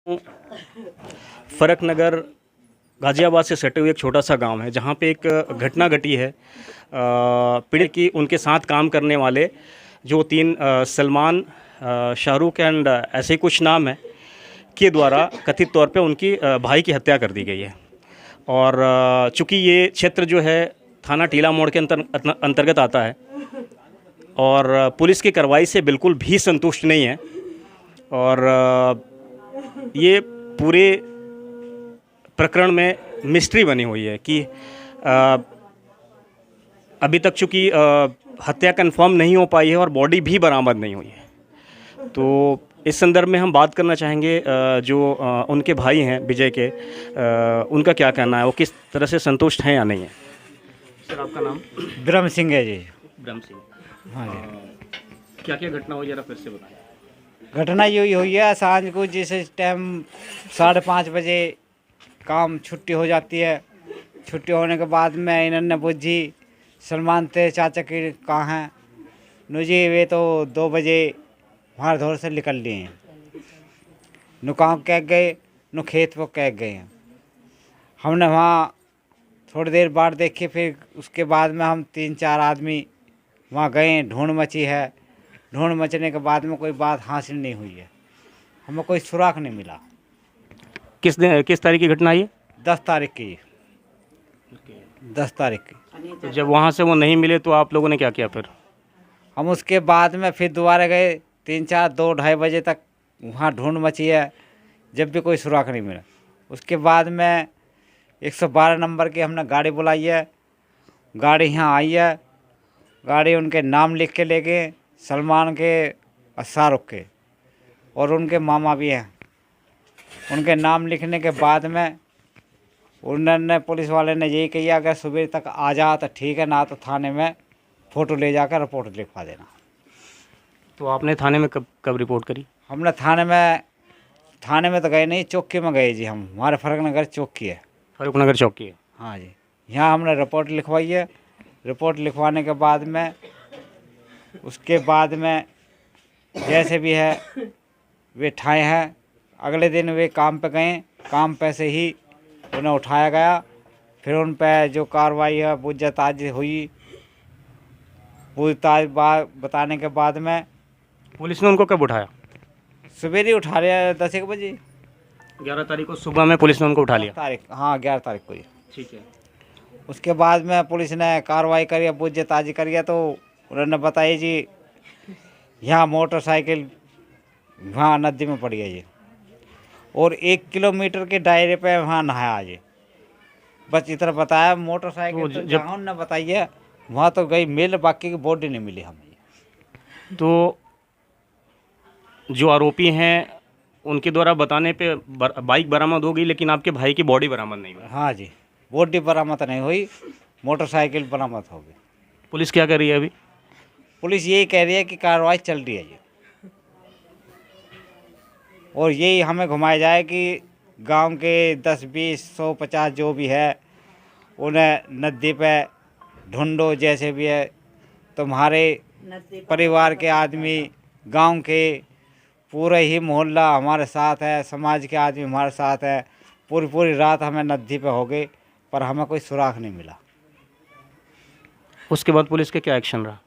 फ़रक नगर गाज़ियाबाद से सटे हुए एक छोटा सा गांव है जहां पे एक घटना घटी है। पीड़ित की उनके साथ काम करने वाले जो तीन सलमान, शाहरुख एंड ऐसे ही कुछ नाम है के द्वारा कथित तौर पे उनकी भाई की हत्या कर दी गई है। और चूँकि ये क्षेत्र जो है थाना टीला मोड़ के अंतर्गत आता है और पुलिस की कार्रवाई से बिल्कुल भी संतुष्ट नहीं है। और ये पूरे प्रकरण में मिस्ट्री बनी हुई है कि अभी तक चूँकि हत्या कंफर्म नहीं हो पाई है और बॉडी भी बरामद नहीं हुई है। तो इस संदर्भ में हम बात करना चाहेंगे जो उनके भाई हैं विजय के, उनका क्या कहना है, वो किस तरह से संतुष्ट हैं या नहीं है। सर, आपका नाम? ब्रह्म सिंह है जी। ब्रह्म सिंह, हाँ जी। क्या क्या घटना हुई, जरा फिर से बताएं। घटना यही हुई है, सांझ को जिस टाइम 5:30 बजे काम छुट्टी हो जाती है। छुट्टी होने के बाद में इन्होंने बुझी सलमान ते चाचा की कहाँ हैं नुजी, वे तो 2 बजे वहाँ धोर से निकल लिए हैं। नु काम कह गए, नु खेत पर कह गए हैं। हमने वहाँ थोड़ी देर बाद देखी, फिर उसके बाद में हम 3-4 आदमी वहाँ गए। ढूंढ मची है। ढूंढ मचने के बाद में कोई बात हासिल नहीं हुई है, हमें कोई सुराग नहीं मिला। किस तारीख की घटना है? 10 तारीख की। 10 तारीख की। तो जब वहाँ से वो नहीं मिले तो आप लोगों ने क्या किया फिर? हम उसके बाद में फिर दोबारा गए 3-4 2-2:30 बजे तक वहाँ ढूंढ मची है, जब भी कोई सुराग नहीं मिला। उसके बाद में 112 नंबर की हमने गाड़ी बुलाई है। गाड़ी यहाँ आई है। गाड़ी उनके नाम लिख के ले गए, सलमान के और शाहरुख के, और उनके मामा भी हैं। उनके नाम लिखने के बाद में उन्होंने, पुलिस वाले ने यही कहा अगर सुबह तक आ जा तो ठीक है, ना तो थाने में फ़ोटो ले जाकर रिपोर्ट लिखवा देना। तो आपने थाने में कब रिपोर्ट करी? हमने थाने में तो गए नहीं, चौकी में गए जी। हम हमारे फ़रक नगर चौकी है। फारूक नगर चौकी है? हाँ जी। यहाँ हमने रिपोर्ट लिखवाई है। रिपोर्ट लिखवाने के बाद में, उसके बाद में जैसे भी है वे ठाए हैं। अगले दिन वे काम पे गए। काम पे से ही उन्हें उठाया गया। फिर उन पे जो कार्रवाई है पूछताछ हुई। पूछताछ बताने के बाद में पुलिस ने उनको कब उठाया? सवेरे उठा लिया 10 बजे। 11 तारीख को सुबह में पुलिस ने उनको उठा लिया? हाँ, 11 तारीख को ही। ठीक है। उसके बाद में पुलिस ने कार्रवाई करी, पूछताछ करी, तो उन्होंने बताया जी यहाँ मोटरसाइकिल वहाँ नदी में पड़ी है जी, और 1 किलोमीटर के दायरे पे वहाँ नहाया जी। बस इतना बताया। मोटरसाइकिल तो जहाँ उन्होंने बताई है वहाँ तो गई मिल, बाकी की बॉडी नहीं मिली हमें। तो जो आरोपी हैं उनके द्वारा बताने पे बाइक बरामद हो गई, लेकिन आपके भाई की बॉडी बरामद नहीं हुई? हाँ जी, बॉडी बरामद नहीं हुई, मोटरसाइकिल बरामद हो गई। पुलिस क्या कर रही है अभी? पुलिस यही कह रही है कि कार्रवाई चल रही है जी, और यही हमें घुमाया जाए कि गांव के 10, 20, 100, 50 जो भी है उन्हें नदी पे ढूंढो। जैसे भी है तुम्हारे परिवार के आदमी, गांव के पूरे ही मोहल्ला हमारे साथ है, समाज के आदमी हमारे साथ है। पूरी रात हमें नदी पे हो गई, पर हमें कोई सुराग नहीं मिला। उसके बाद पुलिस के क्या एक्शन रहा?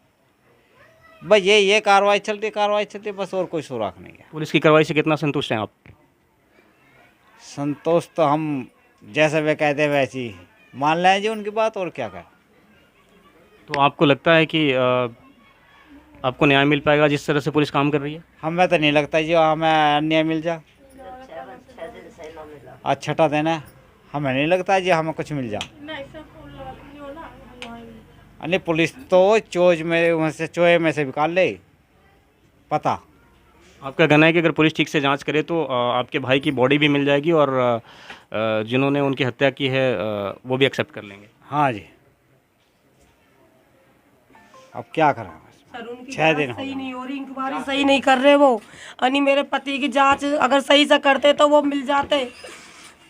बस ये कार्रवाई चल रही, बस, और कोई सुराग नहीं है। पुलिस की कार्रवाई से कितना संतुष्ट हैं आप? संतोष तो हम जैसे वे कहते हैं वैसे ही मान लें जी उनकी बात, और क्या करें। तो आपको लगता है कि आपको न्याय मिल पाएगा जिस तरह से पुलिस काम कर रही है? हमें तो नहीं लगता जी हमें अन्याय मिल जा। आज 6ठा दिन है, हमें नहीं लगता जी हमें कुछ मिल जा। नहीं, पुलिस तो चोए में से निकाल ले पता। आपका कहना है कि अगर पुलिस ठीक से जांच करे तो आपके भाई की बॉडी भी मिल जाएगी और जिन्होंने उनकी हत्या की है वो भी एक्सेप्ट कर लेंगे? हाँ जी। अब क्या करें, 6 दिन सही नहीं हो रही, इंक्वायरी सही नहीं कर रहे वो। अनि मेरे पति की जांच अगर सही से करते तो वो मिल जाते।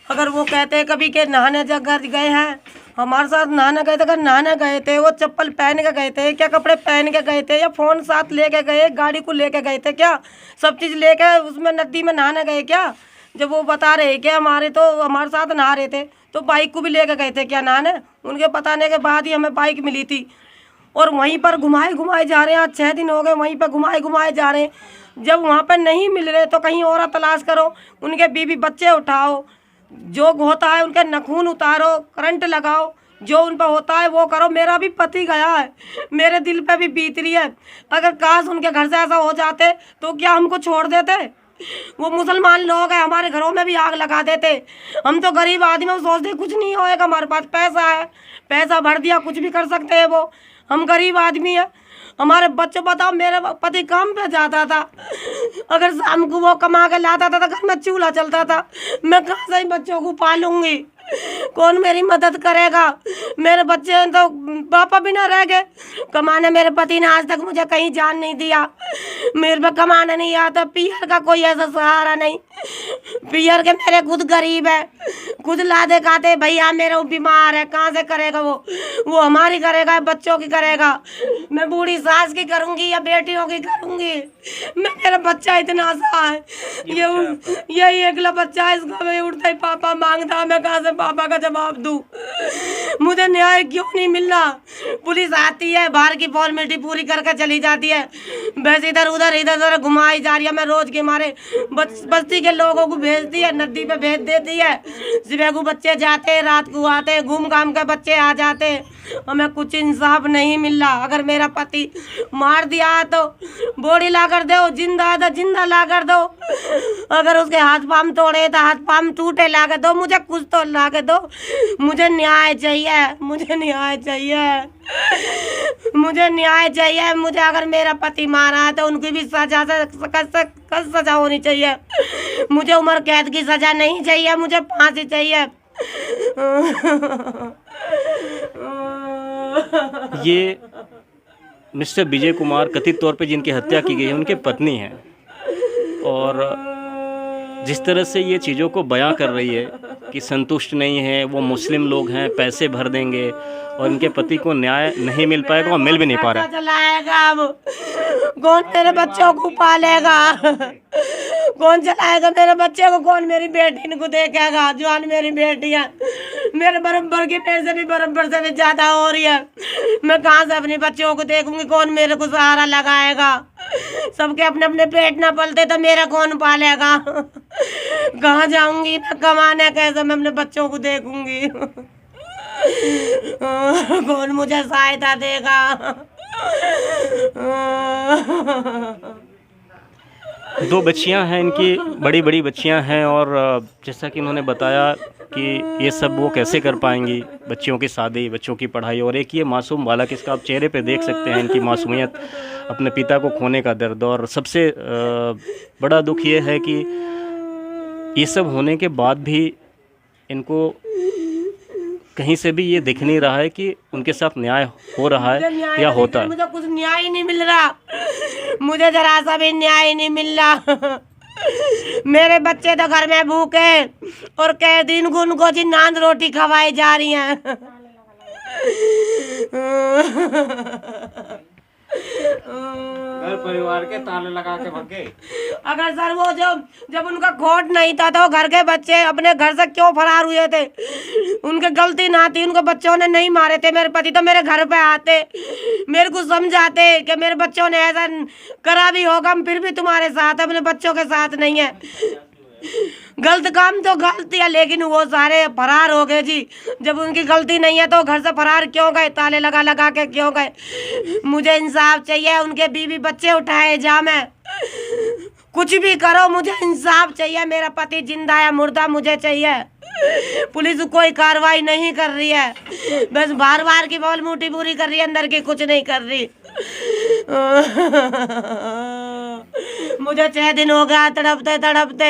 अगर वो कहते कभी के नहाने जगह गए हैं, हमारे साथ नहाने गए थे, अगर नहाने गए थे वो चप्पल पहन के गए थे क्या, कपड़े पहन के गए थे, या फ़ोन साथ लेके गए, गाड़ी को लेके गए थे क्या, सब चीज़ लेके उसमें नदी में नहाने गए क्या? जब वो बता रहे कि हमारे साथ नहा रहे थे तो बाइक को भी लेके गए थे क्या नहाने, उनके बताने के बाद ही हमें बाइक मिली थी। और वहीं पर घुमाए जा रहे हैं, आज 6 दिन हो गए वहीं पर घुमाए जा रहे हैं। जब वहाँ पर नहीं मिल रहे तो कहीं और तलाश करो, उनके बीवी बच्चे उठाओ, जो होता है उनके नखून उतारो, करंट लगाओ, जो उन पर होता है वो करो। मेरा भी पति गया है, मेरे दिल पे भी बीत रही है। अगर काश उनके घर से ऐसा हो जाते तो क्या हमको छोड़ देते? वो मुसलमान लोग हैं, हमारे घरों में भी आग लगा देते। हम तो गरीब आदमी, हम सोचते कुछ नहीं होएगा, हमारे पास पैसा है, पैसा भर दिया, कुछ भी कर सकते हैं वो। हम गरीब आदमी हैं। हमारे बच्चे, बताओ, मेरे पति काम पे जाता था, अगर शाम को वो कमा के लाता था तो घर में चूल्हा चलता था। मैं कहाँ से बच्चों को पालूंगी? कौन मेरी मदद करेगा? मेरे बच्चे तो पापा भी ना रह गए कमाने। मेरे पति ने आज तक मुझे कहीं जान नहीं दिया, मेरे पे कमाने नहीं आता। पियर का कोई ऐसा सहारा नहीं, पियर के मेरे खुद गरीब है, खुद लादे खाते। भैया मेरा बीमार है, कहाँ से करेगा वो हमारी करेगा, बच्चों की करेगा। मैं बूढ़ी सास की करूँगी या बेटियों की करूँगी? मेरा बच्चा इतना सा है, यही एकला बच्चा है, इसको मैं उठता ही पापा मांगता, मैं कहाँ से पापा का जवाब दूँ? मुझे न्याय क्यों नहीं मिल रहा? पुलिस आती है, बाहर की फॉर्मेलिटी पूरी करके चली जाती है, बस इधर उधर घुमाई जा रही है। मैं रोज के मारे बस्ती के लोगों को भेजती है, नदी पे भेज देती है। सुबह को बच्चे जाते, रात को आते, घूम घाम के बच्चे आ जाते। हमें कुछ इंसाफ नहीं मिल रहा। अगर मेरा पति मार दिया तो बॉडी ला कर दो, जिंदा है तो जिंदा ला कर दो। अगर उसके हाथ पाम तोड़े तो हाथ पाम टूटे ला कर दो, मुझे कुछ तो ला के दो। मुझे न्याय चाहिए, मुझे न्याय चाहिए, मुझे न्याय चाहिए। मुझे अगर मेरा पति मारा है तो उनकी भी सजा सजा होनी चाहिए। मुझे उम्र कैद की सजा नहीं चाहिए, मुझे फांसी चाहिए। ये मिस्टर विजय कुमार कथित तौर पे जिनकी हत्या की गई है उनके पत्नी हैं, और जिस तरह से ये चीज़ों को बयां कर रही है कि संतुष्ट नहीं है, वो मुस्लिम लोग हैं, पैसे भर देंगे और इनके पति को न्याय नहीं मिल पाएगा और मिल भी नहीं पा रहा है। चलाएगा अब कौन? मेरे बच्चों को पालेगा कौन? चलाएगा मेरे बच्चे को कौन? मेरी बेटी को देखेगा? जवान मेरी बेटी है, मेरे बराबर की, मेरे से भी बराबर से भी ज्यादा हो रही है। मैं कहाँ से अपने बच्चों को देखूंगी? कौन मेरे को सहारा लगाएगा? सबके अपने अपने पेट ना पलते तो मेरा कौन पालेगा? कहाँ जाऊंगी मैं कमाने? कैसे मैं अपने बच्चों को देखूंगी? कौन मुझे सहायता देगा? दो बच्चियां हैं इनकी, बड़ी बड़ी बच्चियां हैं, और जैसा कि उन्होंने बताया कि ये सब वो कैसे कर पाएंगी, बच्चियों की शादी, बच्चों की पढ़ाई, और एक ये मासूम बालक, इसका आप चेहरे पे देख सकते हैं इनकी मासूमियत, अपने पिता को खोने का दर्द। और सबसे बड़ा दुख ये है कि ये सब होने के बाद भी इनको कहीं से भी ये दिख नहीं रहा है कि उनके साथ न्याय हो रहा है या होता है। मुझे कुछ न्याय नहीं मिल रहा, मुझे जरा सा भी न्याय नहीं मिल रहा। मेरे बच्चे तो घर में भूखे और कई दिन को उनको जी नान रोटी खवाई जा रही हैं। घर परिवार के ताले लगा के भाग गए। अगर सर वो जब उनका खोट नहीं था तो घर के बच्चे अपने घर से क्यों फरार हुए थे? उनके गलती ना थी, उनके बच्चों ने नहीं मारे थे। मेरे पति तो मेरे घर पे आते, मेरे को समझाते कि मेरे बच्चों ने ऐसा करा भी होगा, हम फिर भी तुम्हारे साथ, अपने बच्चों के साथ नहीं है। गलत काम तो गलती है, लेकिन वो सारे फरार हो गए जी। जब उनकी गलती नहीं है तो घर से फरार क्यों गए? ताले लगा लगा के क्यों गए? मुझे इंसाफ चाहिए, उनके बीवी बच्चे उठाए जा, मैं कुछ भी करो, मुझे इंसाफ चाहिए। मेरा पति जिंदा या मुर्दा मुझे चाहिए। पुलिस कोई कार्रवाई नहीं कर रही है, बस बार बार की फॉर्मेलिटी पूरी कर रही है, अंदर की कुछ नहीं कर रही। मुझे 6 दिन हो गया तड़पते तड़पते,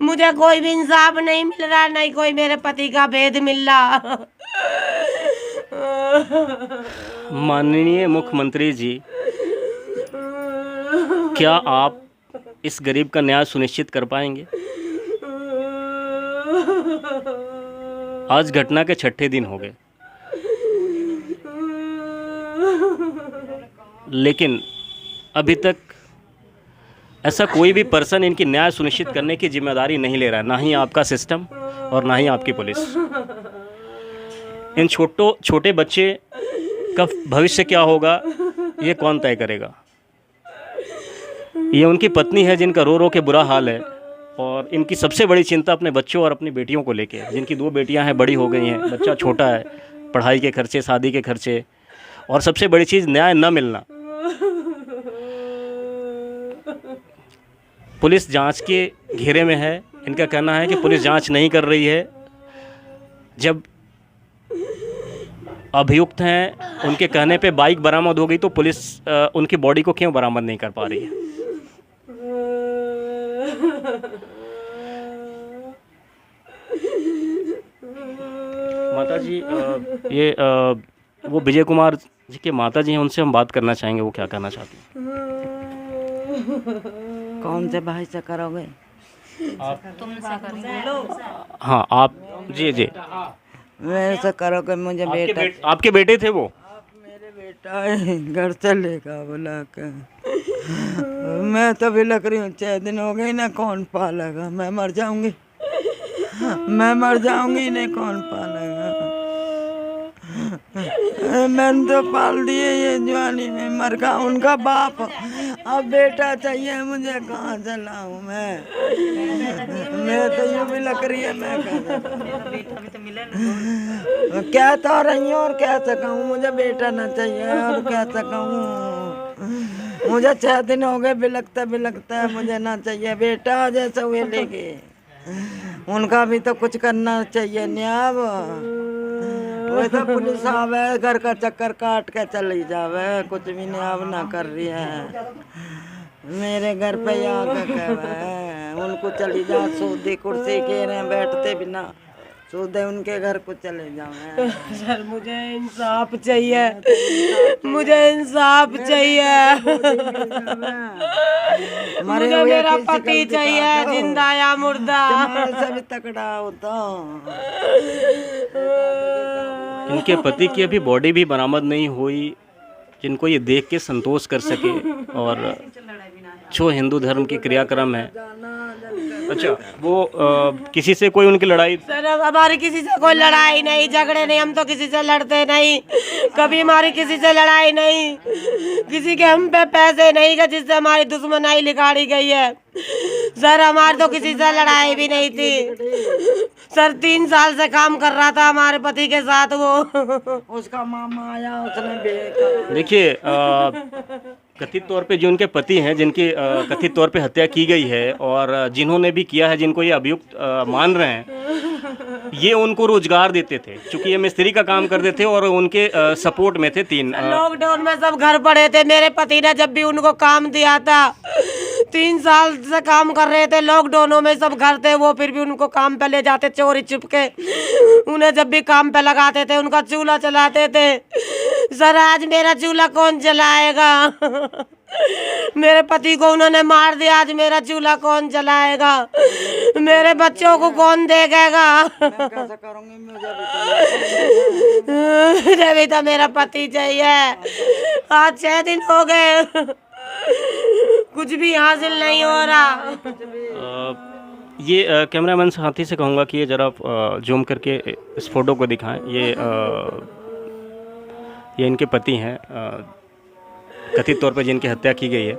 मुझे कोई भी इंसाफ नहीं मिल रहा, नहीं कोई मेरे पति का भेद मिल रहा। माननीय मुख्यमंत्री जी, क्या आप इस गरीब का न्याय सुनिश्चित कर पाएंगे? आज घटना के 6ठे दिन हो गए, लेकिन अभी तक ऐसा कोई भी पर्सन इनकी न्याय सुनिश्चित करने की जिम्मेदारी नहीं ले रहा है, ना ही आपका सिस्टम और ना ही आपकी पुलिस। इन छोटे बच्चे का भविष्य क्या होगा ये कौन तय करेगा? ये उनकी पत्नी है जिनका रो रो के बुरा हाल है, और इनकी सबसे बड़ी चिंता अपने बच्चों और अपनी बेटियों को लेके है, जिनकी 2 बेटियां हैं, बड़ी हो गई हैं, बच्चा छोटा है, पढ़ाई के खर्चे, शादी के खर्चे, और सबसे बड़ी चीज़ न्याय न मिलना। पुलिस जांच के घेरे में है। इनका कहना है कि पुलिस जांच नहीं कर रही है। जब अभियुक्त हैं उनके कहने पे बाइक बरामद हो गई तो पुलिस उनकी बॉडी को क्यों बरामद नहीं कर पा रही है? माता जी, ये वो विजय कुमार जी के माता जी हैं, उनसे हम बात करना चाहेंगे, वो क्या कहना चाहती हैं? कौन से भाई से करोगे? हाँ, आप जी मेरे से करोगे? मुझे बेटा, आपके बेटे थे वो? मेरे बेटा है, घर से लेकर बुला कर। मैं तो भी लग रही हूँ, 6 दिन हो गए ना, कौन पालेगा? मैं मर जाऊंगी, मैं मर जाऊंगी, इन्हें कौन पालेगा? मैंने तो पाल दिए, ये जवानी में मर गया उनका बाप। अब बेटा चाहिए मुझे, कहाँ से लाऊं मैं तो यूँ भी लग रही है। मैं क्या तो रही हूँ और कैसे कहूँ, मुझे बेटा ना चाहिए और कैसे कहूँ? मुझे 6 दिन हो गए बिलखते बिलखते, मुझे ना चाहिए बेटा, जैसे हुए लेके। उनका भी तो कुछ करना चाहिए न्याय। वो तो पुलिस आवे, घर का चक्कर काट के चली जावे, कुछ भी न्याय ना कर रही है। मेरे घर पे आके कहे उनको चली जा, सूदी कुर्सी के रहे बैठते बिना, सूदे उनके घर को चले जावे। सर मुझे इंसाफ चाहिए, मुझे इंसाफ चाहिए। मुझे मेरा पति चाहिए, जिंदा या मुर्दा। से भी तकड़ा होता। इनके पति की अभी बॉडी भी बरामद नहीं हुई, जिनको ये देख के संतोष कर सके, और जो हिंदू धर्म की क्रियाक्रम है। अच्छा, वो किसी से कोई उनकी लड़ाई? सर हमारी किसी से कोई लड़ाई नहीं, झगड़े नहीं, हम तो किसी से लड़ते नहीं, कभी हमारी किसी से लड़ाई नहीं, किसी के हम पे पैसे नहीं का जिससे हमारी दुश्मनाई लिखाड़ी गई है। सर हमारी तो किसी से लड़ाई भी नहीं थी। सर 3 साल से काम कर रहा था हमारे पति के साथ वो। उसका मामा आया, उसने देखिए, कथित तौर पे जो उनके पति हैं, जिनकी कथित तौर पे हत्या की गई है, और जिन्होंने भी किया है, जिनको ये अभियुक्त मान रहे हैं, ये उनको रोजगार देते थे, क्योंकि ये मिस्त्री का काम करते थे और उनके सपोर्ट में थे 3। लॉकडाउन में सब घर पड़े थे। मेरे पति ने जब भी उनको काम दिया था, 3 साल से काम कर रहे थे, लॉकडाउनों में सब घर थे, वो फिर भी उनको काम पे ले जाते चोरी चुपके। उन्हें जब भी काम पे लगाते थे, उनका चूल्हा चलाते थे। सर आज मेरा चूल्हा कौन जलाएगा? मेरे पति को उन्होंने मार दिया, आज मेरा चूल्हा कौन जलाएगा? मेरे बच्चों को कौन देखेगा? कैसे करूंगी? मुझे भी तो मेरा पति चाहिए। आज 6 दिन हो गए, कुछ भी हासिल नहीं हो रहा। ये कैमरामैन साथी से कहूँगा कि ये ज़रा जूम करके इस फोटो को दिखाएं। ये इनके पति हैं, कथित तौर पर जिनकी हत्या की गई है,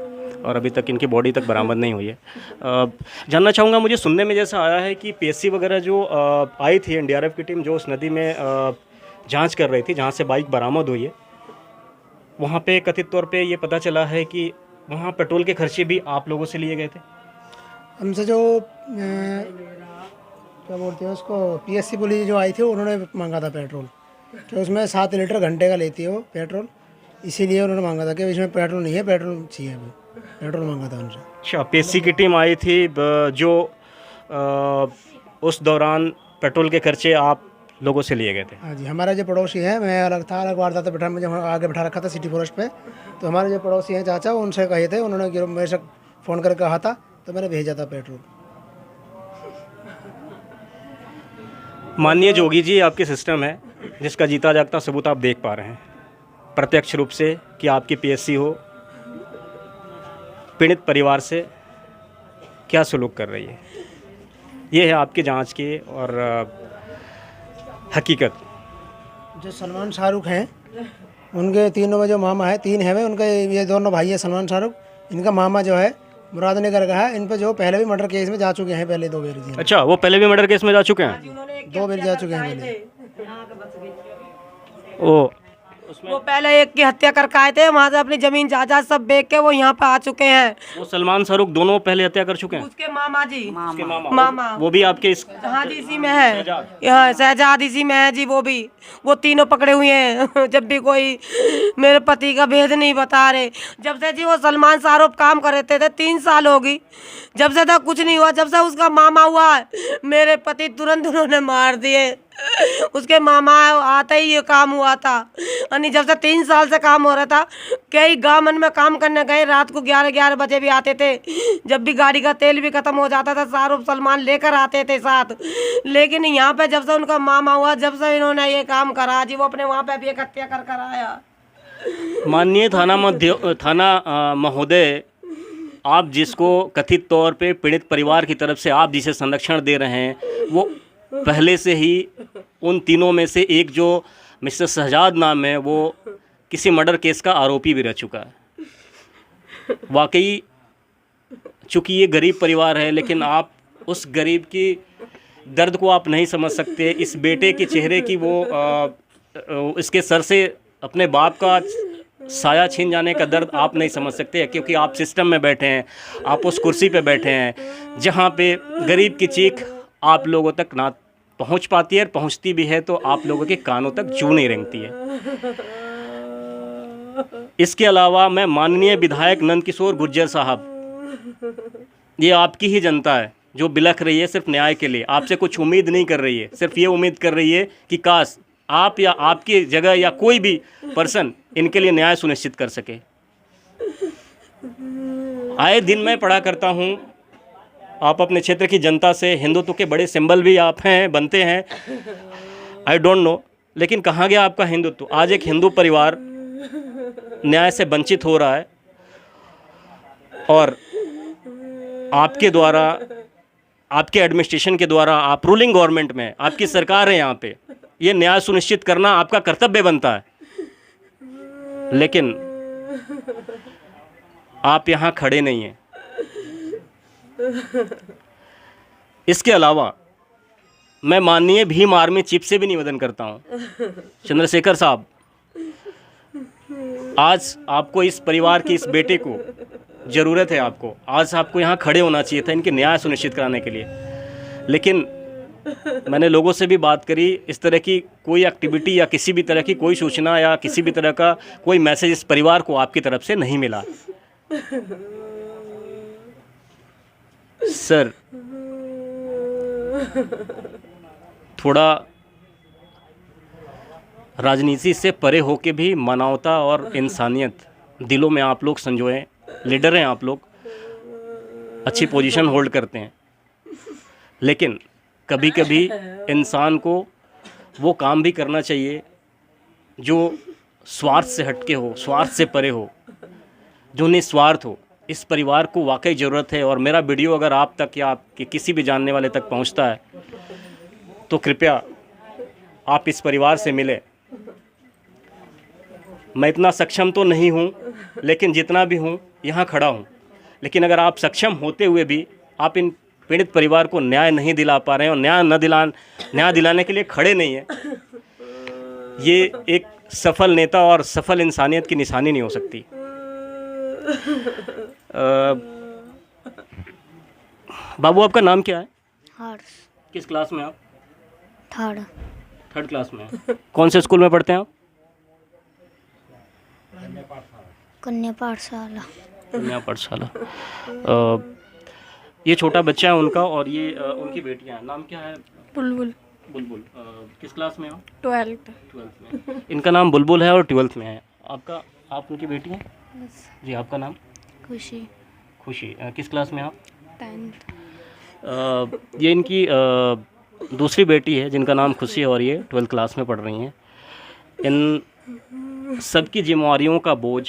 और अभी तक इनकी बॉडी तक बरामद नहीं हुई है। जानना चाहूँगा, मुझे सुनने में जैसा आया है कि पीएससी वगैरह जो आई थी, एनडीआरएफ की टीम जो उस नदी में जांच कर रही थी, जहाँ से बाइक बरामद हुई है, वहाँ पे कथित तौर पे ये पता चला है कि वहाँ पेट्रोल के खर्चे भी आप लोगों से लिए गए थे। हमसे जो क्या बोलते हैं उसको, पीएससी पुलिस जो आई थी, उन्होंने मांगा था पेट्रोल, तो उसमें 7 लीटर घंटे का लेती है वो पेट्रोल, इसीलिए उन्होंने मांगा था कि इसमें पेट्रोल नहीं है, पेट्रोल चाहिए, अभी पेट्रोल मांगा था उनसे। अच्छा, पीएससी की टीम आई थी जो उस दौरान पेट्रोल के खर्चे आप लोगों से लिए गए थे? हाँ जी, हमारा जो पड़ोसी है, मैं अलग था, अलग वारदात बैठा, मुझे आगे बैठा रखा था सिटी फॉरेस्ट पे, तो हमारे जो पड़ोसी हैं चाचा, उनसे कहे थे, उन्होंने मेरे से फ़ोन करके कहा था, तो मैंने भेजा था पेट्रोल। माननीय जोगी जी, आपके सिस्टम है जिसका जीता जागता सबूत आप देख पा रहे हैं प्रत्यक्ष रूप से कि आपकी पीएससी हो, पीड़ित परिवार से क्या सलूक कर रही है। ये है आपकी जांच की और हकीकत। जो सलमान शाहरुख हैं उनके तीनों में जो मामा है, 3 है वे, उनके ये दोनों भाई हैं सलमान शाहरुख। इनका मामा जो है मुरादनगर का है। इन पर जो पहले भी मर्डर केस में जा चुके हैं, पहले 2 बार जी। अच्छा, वो पहले भी मर्डर केस में जा चुके हैं? 2 बार जा चुके हैं पहले। ओ वो पहले एक की हत्या करके आए थे, वहाँ से अपनी जमीन जायदाद सब बेच के वो यहाँ पे आ चुके हैं। वो सलमान शाहरुख दोनों पहले हत्या कर चुके हैं? उसके मामा जी, उसके मामा वो भी आपके इस हाँ जी इसी में है, यहाँ शहजाद इसी में है जी। वो तीनों पकड़े हुए हैं। जब भी कोई मेरे पति का भेद नहीं बता रहे, जब से जी वो सलमान शाहरुख काम कर रहे थे 3 साल हो गई, जब से तक कुछ नहीं हुआ। जब से उसका मामा हुआ मेरे पति तुरंत उन्होंने मार दिए। उसके मामा आते ही ये काम हुआ था। यानी जब से 3 साल से काम हो रहा था, कई गाँव मन में काम करने गए, रात को 11-11 बजे भी आते थे। जब भी गाड़ी का तेल भी खत्म हो जाता था, शाहरुख सलमान लेकर आते थे साथ। लेकिन यहाँ पे जब से उनका मामा हुआ, जब से इन्होंने ये काम करा जी, वो अपने वहाँ पे भी एक हत्या कर आया। माननीय थाना महोदय, आप जिसको कथित तौर पे पीड़ित परिवार की तरफ से आप जिसे संरक्षण दे रहे हैं, वो पहले से ही उन तीनों में से एक जो मिस्टर शहजाद नाम है, वो किसी मर्डर केस का आरोपी भी रह चुका है। वाकई चूँकि ये गरीब परिवार है, लेकिन आप उस गरीब की दर्द को आप नहीं समझ सकते। इस बेटे के चेहरे की वो इसके सर से अपने बाप का साया छीन जाने का दर्द आप नहीं समझ सकते, क्योंकि आप सिस्टम में बैठे हैं, आप उस कुर्सी पे बैठे हैं जहाँ पे गरीब की चीख आप लोगों तक ना पहुँच पाती है, और पहुँचती भी है तो आप लोगों के कानों तक जू नहीं रेंगती है। इसके अलावा मैं माननीय विधायक नंदकिशोर गुर्जर साहब, ये आपकी ही जनता है जो बिलख रही है सिर्फ न्याय के लिए, आपसे कुछ उम्मीद नहीं कर रही है, सिर्फ ये उम्मीद कर रही है कि काश आप या आपकी जगह या कोई भी पर्सन इनके लिए न्याय सुनिश्चित कर सके। आए दिन मैं पढ़ा करता हूँ, आप अपने क्षेत्र की जनता से हिंदुत्व के बड़े सिंबल भी आप हैं, बनते हैं, आई डोंट नो, लेकिन कहाँ गया आपका हिंदुत्व? आज एक हिंदू परिवार न्याय से वंचित हो रहा है और आपके द्वारा, आपके एडमिनिस्ट्रेशन के द्वारा, आप रूलिंग गवर्नमेंट में, आपकी सरकार है यहाँ पे, ये न्याय सुनिश्चित करना आपका कर्तव्य बनता है। लेकिन आप यहाँ खड़े नहीं हैं। इसके अलावा मैं माननीय भीम आर्मी चीफ से भी निवेदन करता हूँ, चंद्रशेखर साहब, आज आपको इस परिवार की इस बेटे को ज़रूरत है, आपको आज आपको यहाँ खड़े होना चाहिए था इनके न्याय सुनिश्चित कराने के लिए। लेकिन मैंने लोगों से भी बात करी, इस तरह की कोई एक्टिविटी या किसी भी तरह की कोई सूचना या किसी भी तरह का कोई मैसेज इस परिवार को आपकी तरफ से नहीं मिला। सर, थोड़ा राजनीति से परे होके भी मानवता और इंसानियत दिलों में आप लोग संजोएं। लीडर हैं आप लोग, अच्छी पोजीशन होल्ड करते हैं, लेकिन कभी कभी इंसान को वो काम भी करना चाहिए जो स्वार्थ से हटके हो, स्वार्थ से परे हो, जो निस्वार्थ हो। इस परिवार को वाकई ज़रूरत है, और मेरा वीडियो अगर आप तक या आपके किसी भी जानने वाले तक पहुंचता है तो कृपया आप इस परिवार से मिलें। मैं इतना सक्षम तो नहीं हूं, लेकिन जितना भी हूं यहाँ खड़ा हूं। लेकिन अगर आप सक्षम होते हुए भी आप इन पीड़ित परिवार को न्याय नहीं दिला पा रहे हैं और न्याय दिलाने के लिए खड़े नहीं हैं, ये एक सफल नेता और सफल इंसानियत की निशानी नहीं हो सकती। बाबू, आपका नाम क्या है? हर्ष। किस क्लास में आप? थर्ड क्लास में हैं। कौन से स्कूल में पढ़ते हैं आप? कन्या पाठशाला। कन्या पाठशाला। ये छोटा बच्चा है उनका, और ये उनकी बेटियां हैं। नाम क्या है? बुलबुल। बुलबुल। किस क्लास में हो? 12th में। इनका नाम बुलबुल है और 12th में है। आप उनकी बेटी हैं? जी। आपका नाम? खुशी। खुशी। किस क्लास में आप? 10th। ये इनकी दूसरी बेटी है जिनका नाम खुशी है, और ये 12th क्लास में पढ़ रही हैं। इन सबकी जिम्मेवारियों का बोझ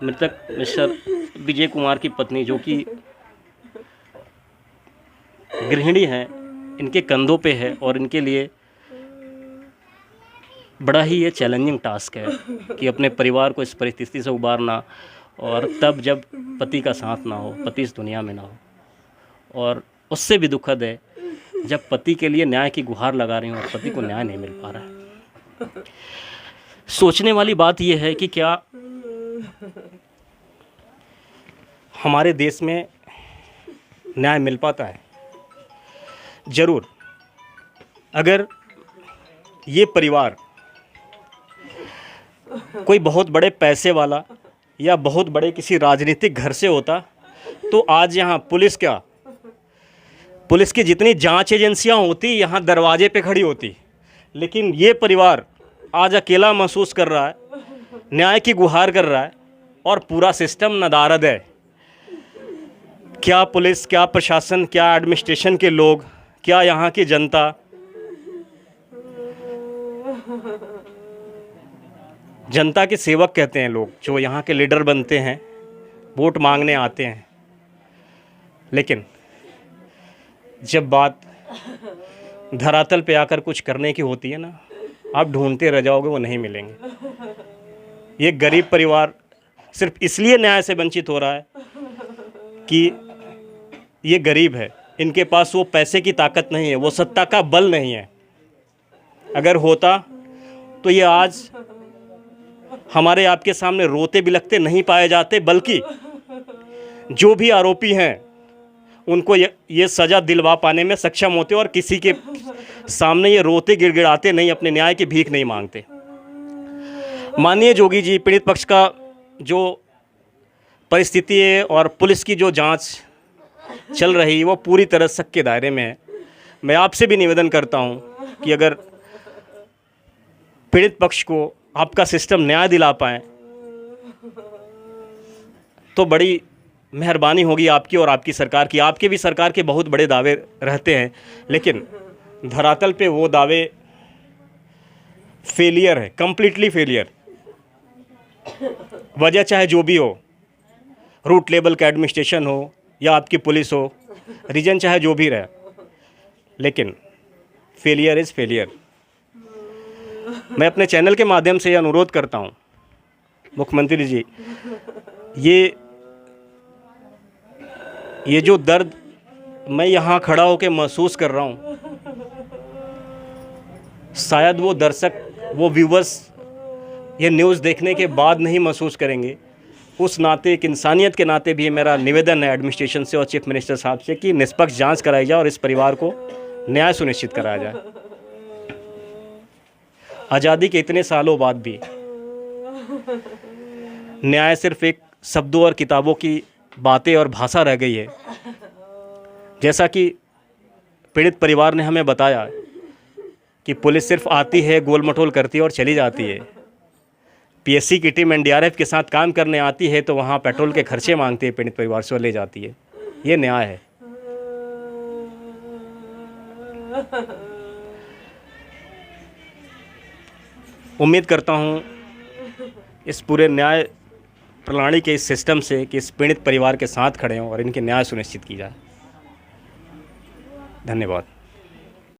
मृतक मिस्टर विजय कुमार की पत्नी, जो कि गृहिणी हैं, इनके कंधों पे है और इनके लिए बड़ा ही ये चैलेंजिंग टास्क है कि अपने परिवार को इस परिस्थिति से उबारना, और तब जब पति का साथ ना हो, पति इस दुनिया में ना हो। और उससे भी दुखद है जब पति के लिए न्याय की गुहार लगा रही हूँ और पति को न्याय नहीं मिल पा रहा है। सोचने वाली बात यह है कि क्या हमारे देश में न्याय मिल पाता है? ज़रूर, अगर ये परिवार कोई बहुत बड़े पैसे वाला या बहुत बड़े किसी राजनीतिक घर से होता तो आज यहाँ पुलिस की जितनी जांच एजेंसियाँ होती यहाँ दरवाजे पे खड़ी होती। लेकिन ये परिवार आज अकेला महसूस कर रहा है, न्याय की गुहार कर रहा है और पूरा सिस्टम नदारद है। क्या पुलिस, क्या प्रशासन, क्या एडमिनिस्ट्रेशन के लोग, क्या यहाँ की जनता के सेवक कहते हैं लोग, जो यहाँ के लीडर बनते हैं, वोट मांगने आते हैं, लेकिन जब बात धरातल पे आकर कुछ करने की होती है ना, आप ढूंढते रह जाओगे, वो नहीं मिलेंगे। ये गरीब परिवार सिर्फ इसलिए न्याय से वंचित हो रहा है कि ये गरीब है, इनके पास वो पैसे की ताकत नहीं है, वो सत्ता का बल नहीं है। अगर होता तो ये आज हमारे आपके सामने रोते बिलखते नहीं पाए जाते, बल्कि जो भी आरोपी हैं उनको ये सज़ा दिलवा पाने में सक्षम होते और किसी के सामने ये रोते गिड़गिड़ाते नहीं, अपने न्याय की भीख नहीं मांगते। माननीय जोगी जी, पीड़ित पक्ष का जो परिस्थिति है और पुलिस की जो जांच चल रही है वो पूरी तरह शक के दायरे में है। मैं आपसे भी निवेदन करता हूं कि अगर पीड़ित पक्ष को आपका सिस्टम न्याय दिला पाए तो बड़ी मेहरबानी होगी आपकी और आपकी सरकार की। आपके भी सरकार के बहुत बड़े दावे रहते हैं, लेकिन धरातल पे वो दावे फेलियर है, कंप्लीटली फेलियर। वजह चाहे जो भी हो, रूट लेवल का एडमिनिस्ट्रेशन हो या आपकी पुलिस हो, रीजन चाहे जो भी रहे, लेकिन फेलियर इज़ फेलियर। मैं अपने चैनल के माध्यम से ये अनुरोध करता हूँ मुख्यमंत्री जी, ये जो दर्द मैं यहाँ खड़ा होकर महसूस कर रहा हूँ, शायद वो दर्शक, वो व्यूवर्स ये न्यूज़ देखने के बाद नहीं महसूस करेंगे। उस नाते, एक इंसानियत के नाते भी मेरा निवेदन है एडमिनिस्ट्रेशन से और चीफ मिनिस्टर साहब से कि निष्पक्ष जांच कराई जाए और इस परिवार को न्याय सुनिश्चित कराया जाए। आज़ादी के इतने सालों बाद भी न्याय सिर्फ एक शब्दों और किताबों की बातें और भाषा रह गई है। जैसा कि पीड़ित परिवार ने हमें बताया कि पुलिस सिर्फ आती है, गोल मटोल करती है और चली जाती है। पीएससी की टीम एनडीआरएफ के साथ काम करने आती है तो वहाँ पेट्रोल के खर्चे मांगती है पीड़ित परिवार से और ले जाती है। ये न्याय है? उम्मीद करता हूँ इस पूरे न्याय प्रणाली के इस सिस्टम से कि इस पीड़ित परिवार के साथ खड़े हों और इनके न्याय सुनिश्चित की जाए। धन्यवाद।